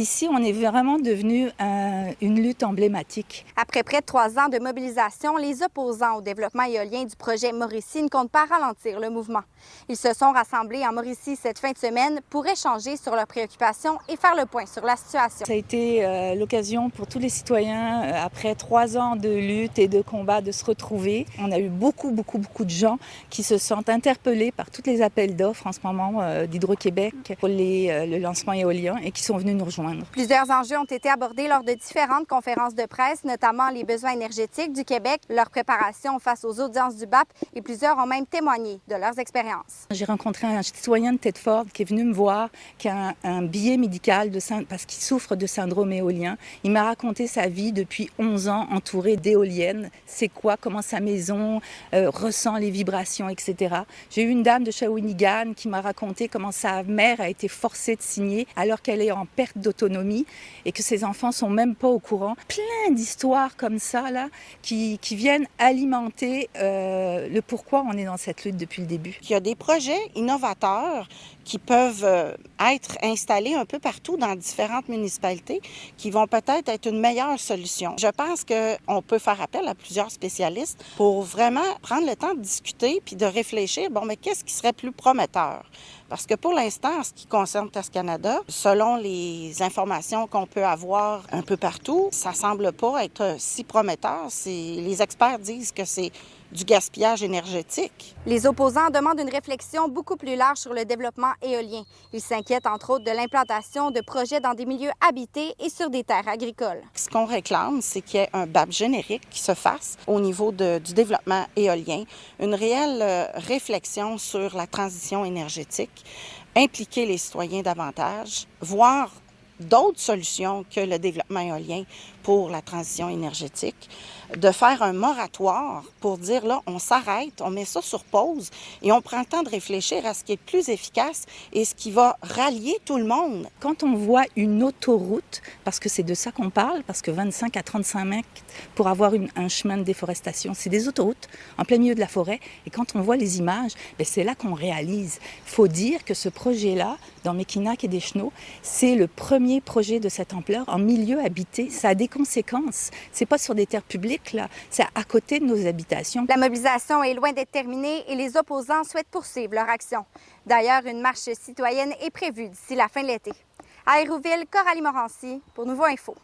Ici, on est vraiment devenu une lutte emblématique. Après près de 3 ans de mobilisation, les opposants au développement éolien du projet Mauricie ne comptent pas ralentir le mouvement. Ils se sont rassemblés en Mauricie cette fin de semaine pour échanger sur leurs préoccupations et faire le point sur la situation. Ça a été l'occasion pour tous les citoyens, après 3 ans de lutte et de combat, de se retrouver. On a eu beaucoup de gens qui se sentent interpellés par tous les appels d'offres en ce moment d'Hydro-Québec pour le lancement éolien et qui sont venus nous rejoindre. Plusieurs enjeux ont été abordés lors de différentes conférences de presse, notamment les besoins énergétiques du Québec, leur préparation face aux audiences du BAP et plusieurs ont même témoigné de leurs expériences. J'ai rencontré un citoyen de Thetford qui est venu me voir, qui a un billet médical parce qu'il souffre de syndrome éolien. Il m'a raconté sa vie depuis 11 ans entourée d'éoliennes. C'est quoi, comment sa maison ressent les vibrations, etc. J'ai eu une dame de Shawinigan qui m'a raconté comment sa mère a été forcée de signer alors qu'elle est en perte d'autonomie et que ses enfants sont même pas au courant. Plein d'histoires comme ça là qui viennent alimenter le pourquoi on est dans cette lutte depuis le début. Il y a des projets innovateurs qui peuvent être installés un peu partout dans différentes municipalités qui vont peut-être être une meilleure solution. Je pense qu'on peut faire appel à plusieurs spécialistes pour vraiment prendre le temps de discuter puis de réfléchir, mais qu'est-ce qui serait plus prometteur? Parce que pour l'instant, en ce qui concerne TES Canada, selon les informations qu'on peut avoir un peu partout, ça semble pas être si prometteur. Les experts disent que c'est du gaspillage énergétique. Les opposants demandent une réflexion beaucoup plus large sur le développement éolien. Ils s'inquiètent entre autres de l'implantation de projets dans des milieux habités et sur des terres agricoles. Ce qu'on réclame, c'est qu'il y ait un BAP générique qui se fasse au niveau du développement éolien, une réelle réflexion sur la transition énergétique, impliquer les citoyens davantage, voir d'autres solutions que le développement éolien pour la transition énergétique, de faire un moratoire pour dire là, on s'arrête, on met ça sur pause et on prend le temps de réfléchir à ce qui est plus efficace et ce qui va rallier tout le monde. Quand on voit une autoroute, parce que c'est de ça qu'on parle, parce que 25 à 35 mètres pour avoir un chemin de déforestation, c'est des autoroutes en plein milieu de la forêt. Et quand on voit les images, c'est là qu'on réalise. Il faut dire que ce projet-là, dans Mekinac et Deschenaux, c'est le premier projet de cette ampleur en milieu habité. Ça a des conséquences. C'est pas sur des terres publiques, là. C'est à côté de nos habitations. La mobilisation est loin d'être terminée et les opposants souhaitent poursuivre leur action. D'ailleurs, une marche citoyenne est prévue d'ici la fin de l'été. À Hérouville, Coralie Morancy pour Nouveau Info.